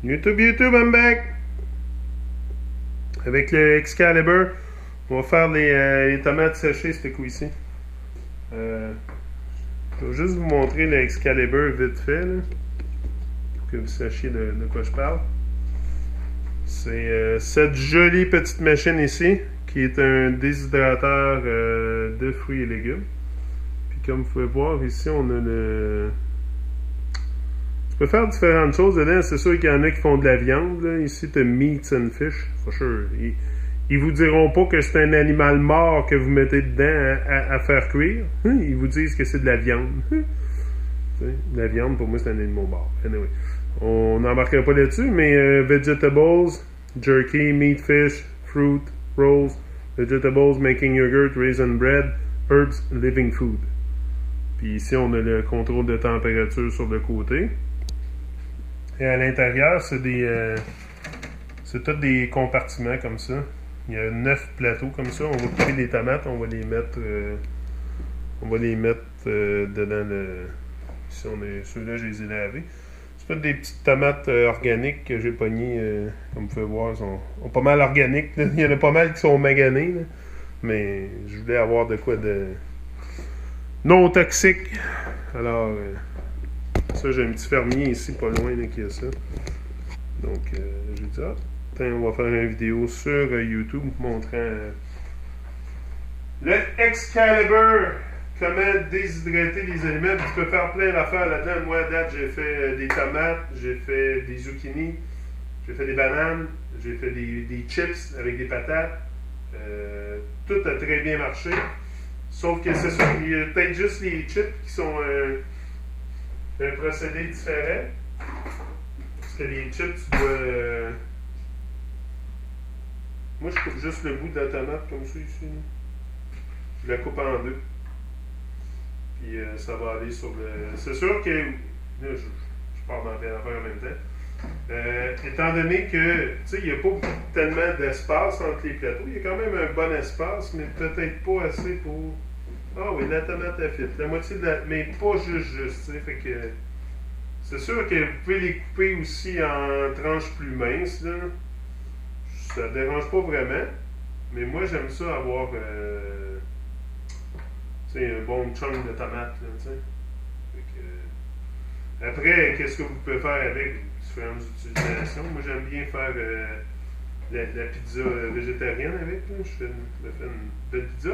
YouTube, I'm back! Avec le Excalibur, on va faire les tomates séchées ce coup-ci. Je vais juste vous montrer le Excalibur vite fait, là, pour que vous sachiez de quoi je parle. C'est cette jolie petite machine ici, qui est un déshydrateur de fruits et légumes. Puis comme vous pouvez voir ici, on a le... Tu peux faire différentes choses dedans. C'est sûr qu'il y en a qui font de la viande. Là. Ici, tu as meats and fish, for sure. Ils vous diront pas que c'est un animal mort que vous mettez dedans à faire cuire. Ils vous disent que c'est de la viande. De la viande, pour moi, c'est un animal mort. Anyway, on n'embarquera pas là-dessus, mais vegetables, jerky, meat, fish, fruit, rolls, vegetables, making yogurt, raisin bread, herbs, living food. Puis ici, on a le contrôle de température sur le côté. Et à l'intérieur, c'est tous des compartiments comme ça. Il y a 9 plateaux comme ça. On va couper des tomates, on va les mettre dedans le... Ici, ceux-là, je les ai lavés. C'est tous des petites tomates organiques que j'ai pognées, comme vous pouvez voir, sont pas mal organiques. Là. Il y en a pas mal qui sont maganées, là. Mais je voulais avoir de quoi de non toxique. Alors, ça, j'ai un petit fermier ici, pas loin, là, qui a ça. Donc, j'ai dit, on va faire une vidéo sur YouTube montrant le Excalibur, comment déshydrater les aliments. Tu peux faire plein d'affaires là-dedans. Moi, à date, j'ai fait des tomates, j'ai fait des zucchini, j'ai fait des bananes, j'ai fait des chips avec des patates. Tout a très bien marché. Sauf que c'est sûr, il y a peut-être juste les chips qui sont un procédé différent. Parce que les chips, tu dois... Moi, je coupe juste le bout de la tomate comme ça ici. Je la coupe en deux. Puis ça va aller sur le... C'est sûr que... Là, je pars dans plein d'affaires en même temps. Étant donné que, tu sais, il n'y a pas tellement d'espace entre les plateaux. Il y a quand même un bon espace, mais peut-être pas assez pour... Ah oui, la tomate est fit. La moitié de la... Mais pas juste, tu sais. Fait que... C'est sûr que vous pouvez les couper aussi en tranches plus minces, là. Ça ne dérange pas vraiment. Mais moi, j'aime ça avoir... un bon chunk de tomate, là, tu sais. Après, qu'est-ce que vous pouvez faire avec différentes utilisations? Moi, j'aime bien faire la pizza végétarienne avec. Là. Je me fais une belle pizza.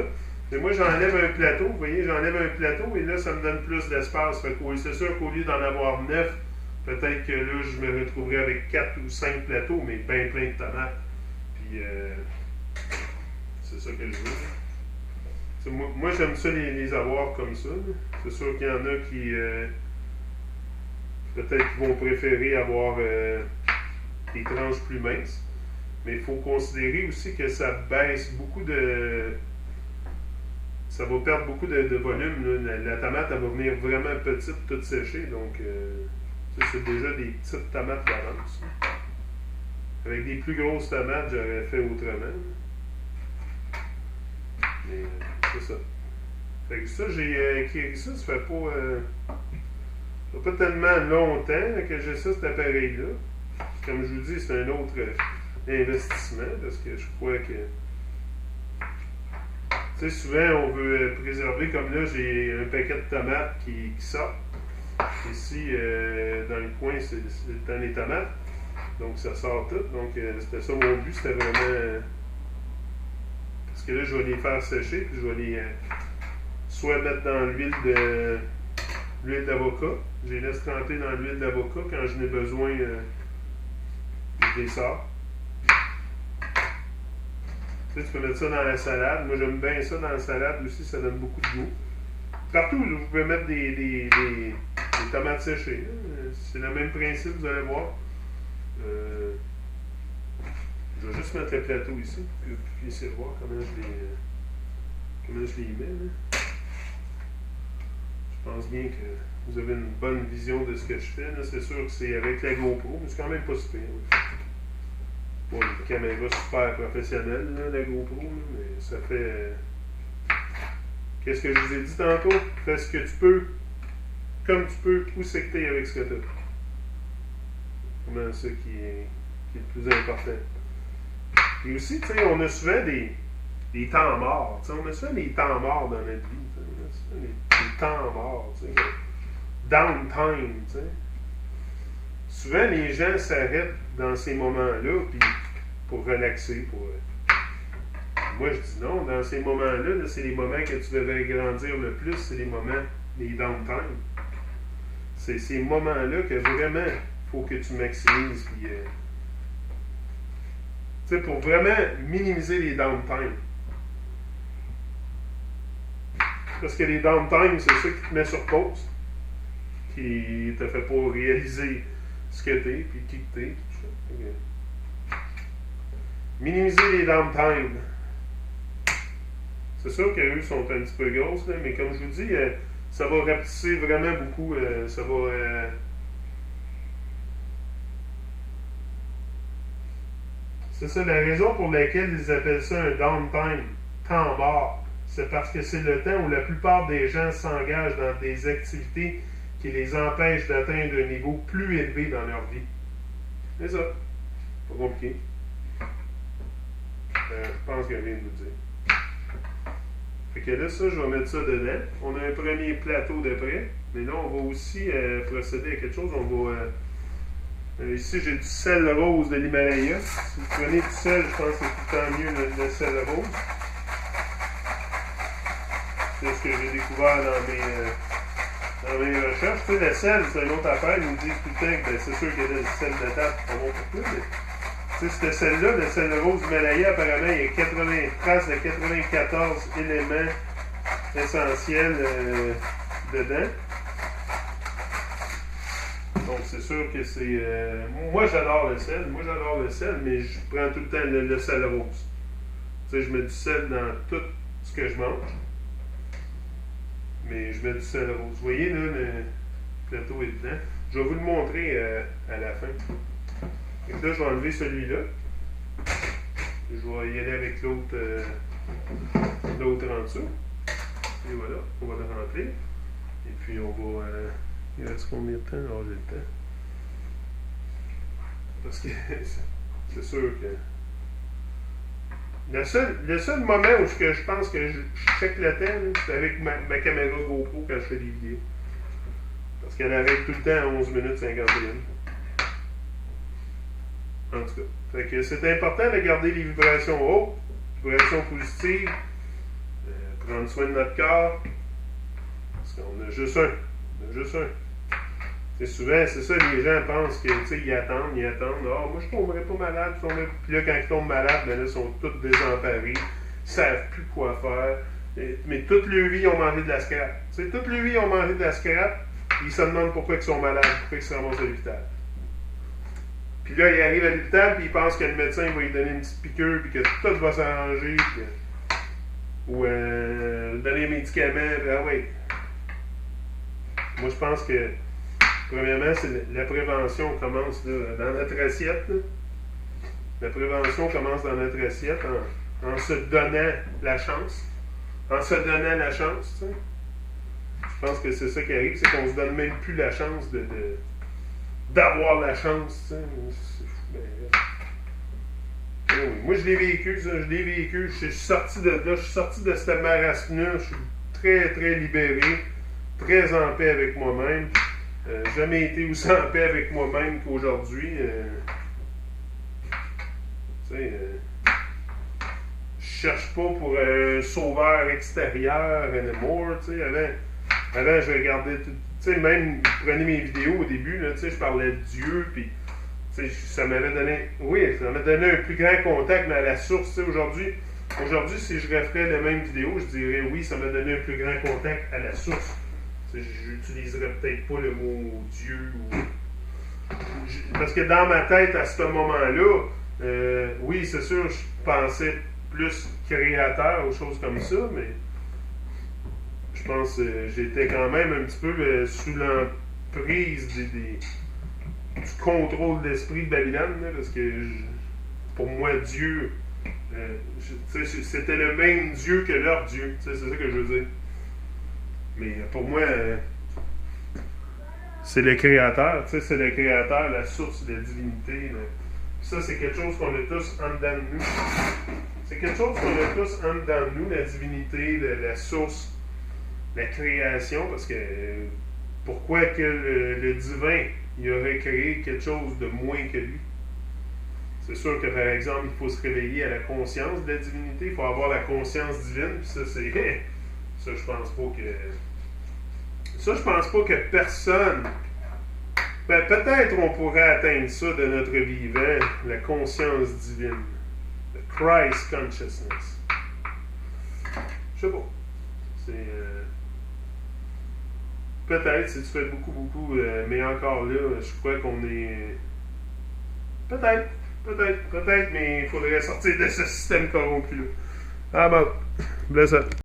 Mais moi, j'enlève un plateau. Vous voyez, j'enlève un plateau et là, ça me donne plus d'espace. C'est sûr qu'au lieu d'en avoir 9, peut-être que là, je me retrouverai avec 4 ou 5 plateaux, mais bien plein de tomates. Puis, c'est ça que je veux. Moi, j'aime ça les avoir comme ça. C'est sûr qu'il y en a qui... peut-être qu'ils vont préférer avoir des tranches plus minces. Mais il faut considérer aussi que ça baisse beaucoup de... Ça va perdre beaucoup de volume. Là. La tomate, elle va venir vraiment petite, toute séchée. Donc, ça, c'est déjà des petites tomates d'avance. Avec des plus grosses tomates, j'aurais fait autrement. Mais c'est ça. Fait que ça, j'ai acquis ça. Ça fait pas tellement longtemps que j'ai ça, cet appareil-là. Comme je vous dis, c'est un autre investissement parce que je crois que... Tu sais, souvent, on veut préserver, comme là, j'ai un paquet de tomates qui sort. Ici, dans le coin, c'est dans les tomates. Donc, ça sort tout. Donc, c'était ça mon but, c'était vraiment... Parce que là, je vais les faire sécher, puis je vais les soit mettre dans l'huile d'avocat. Je les laisse tremper dans l'huile d'avocat. Quand j'en ai besoin, je les sors. Tu peux mettre ça dans la salade. Moi, j'aime bien ça dans la salade aussi. Ça donne beaucoup de goût. Partout, là, vous pouvez mettre des tomates séchées. C'est le même principe, vous allez voir. Je vais juste mettre le plateau ici pour que vous puissiez voir comment je les mets. Là. Je pense bien que vous avez une bonne vision de ce que je fais. Là. C'est sûr que c'est avec la GoPro, mais c'est quand même pas super. Bon, une caméra super professionnelle, là, la GoPro, là, mais ça fait... Qu'est-ce que je vous ai dit tantôt? Fais ce que tu peux, comme tu peux, ou c'est que t'es avec ce que t'as. vraiment ça qui est le plus important. Et aussi, tu sais, on a souvent des temps morts. Tu sais, on a souvent des temps morts dans notre vie. Tu sais, on a souvent des temps morts. Tu sais, downtime. Tu sais. Souvent, les gens s'arrêtent dans ces moments-là puis pour relaxer. Moi, je dis non. Dans ces moments-là, là, c'est les moments que tu devrais grandir le plus. C'est les moments, les downtime. C'est ces moments-là que vraiment, il faut que tu maximises. Puis, tu sais, pour vraiment minimiser les downtime. Parce que les downtime, c'est ça qui te met sur pause. Qui te fait pas réaliser ce que t'es, puis qui que t'es, tout ça. Okay. Minimiser les downtime. C'est sûr qu'eux sont un petit peu grosses, là, mais comme je vous dis, ça va rapetisser vraiment beaucoup. Ça va... C'est ça, la raison pour laquelle ils appellent ça un downtime, temps mort. C'est parce que c'est le temps où la plupart des gens s'engagent dans des activités qui les empêchent d'atteindre un niveau plus élevé dans leur vie. C'est ça. Pas compliqué. Je pense que je viens de vous dire. Fait que là, ça, je vais mettre ça dedans. On a un premier plateau de près. Mais là, on va aussi procéder à quelque chose. On va... ici, j'ai du sel rose de l'Himalaya. Si vous prenez du sel, je pense que c'est tout le temps mieux le sel rose. C'est ce que j'ai découvert dans mes recherches. Tu sais, le sel, c'est une autre affaire. Ils nous disent tout le temps que c'est sûr qu'il y a le sel de table, c'est pas bon pour tout. Mais, tu sais, ce sel-là, le sel rose d'Himalaya, apparemment, il y a trace de 94 éléments essentiels dedans. Donc, c'est sûr que c'est... moi, j'adore le sel. Mais je prends tout le temps le sel rose. Tu sais, je mets du sel dans tout ce que je mange. Mais je mets du sel rose. Vous voyez, là, le plateau est dedans. Je vais vous le montrer à la fin. Et là, je vais enlever celui-là. Je vais y aller avec l'autre en dessous. Et voilà, on va le remplir. Et puis, on va... il reste combien de temps? Oh, j'ai le temps. Parce que c'est sûr que... Le seul moment où je pense que je check le temps, c'est avec ma caméra GoPro quand je fais des vidéos. Parce qu'elle arrête tout le temps à 11 minutes 51. En tout cas. Fait que c'est important de garder les vibrations hautes, vibrations positives, prendre soin de notre corps. Parce qu'on a juste un. Souvent, c'est ça, les gens pensent que, tu sais, ils attendent. Ah, moi, je tomberai pas malade. Puis là, quand ils tombent malades, ben là, ils sont tous désemparés. Ils savent plus quoi faire. Mais toute leur vie, ils ont mangé de la scrap. Tu sais, toute leur vie, ils ont mangé de la scrap. Ils se demandent pourquoi ils sont malades, pourquoi ils se ramassent à l'hôpital. Puis là, ils arrivent à l'hôpital, puis ils pensent que le médecin va lui donner une petite piqûre, puis que tout va s'arranger, ou donner un médicament, puis ah oui. Moi, je pense que premièrement, la prévention commence là, dans notre assiette. Là. La prévention commence dans notre assiette en se donnant la chance. Tu sais. Je pense que c'est ça qui arrive, c'est qu'on se donne même plus la chance d'avoir la chance. Tu sais. C'est fou, oui. Moi, je l'ai vécu, ça. Je suis sorti de là, je suis sorti de cette marasme-là. Je suis très, très libéré, très en paix avec moi-même. Jamais été aussi en paix avec moi-même qu'aujourd'hui. Tu sais, je cherche pas pour un sauveur extérieur anymore. Tu sais, avant, je regardais tout. Tu sais, même, je prenais mes vidéos au début, là, tu sais, je parlais de Dieu, puis ça m'avait donné. Oui, ça m'a donné un plus grand contact, mais à la source, tu sais, aujourd'hui, si je referais la même vidéo, je dirais oui, ça m'a donné un plus grand contact à la source. J'utiliserais peut-être pas le mot Dieu parce que dans ma tête à ce moment-là, oui, c'est sûr, je pensais plus créateur ou choses comme ça, mais je pense que j'étais quand même un petit peu sous l'emprise du contrôle d'esprit de Babylone, là, parce que pour moi, Dieu, c'était le même Dieu que leur Dieu. C'est ça que je veux dire. Mais pour moi, c'est le créateur, tu sais, c'est le créateur, la source de la divinité. Là. Ça, c'est quelque chose qu'on a tous en dedans de nous. C'est quelque chose qu'on a tous en dedans de nous, la divinité, la source, la création, parce que pourquoi que le divin il aurait créé quelque chose de moins que lui? C'est sûr que, par exemple, il faut se réveiller à la conscience de la divinité, il faut avoir la conscience divine, puis ça, c'est... Ça, je pense pas que... Ça, je pense pas que personne... Ben, peut-être on pourrait atteindre ça de notre vivant, la conscience divine. The Christ consciousness. Je sais pas. C'est... Peut-être, si tu fais beaucoup, mais encore là, je crois qu'on est... Peut-être, mais il faudrait sortir de ce système corrompu-là. Ah bon, blessé.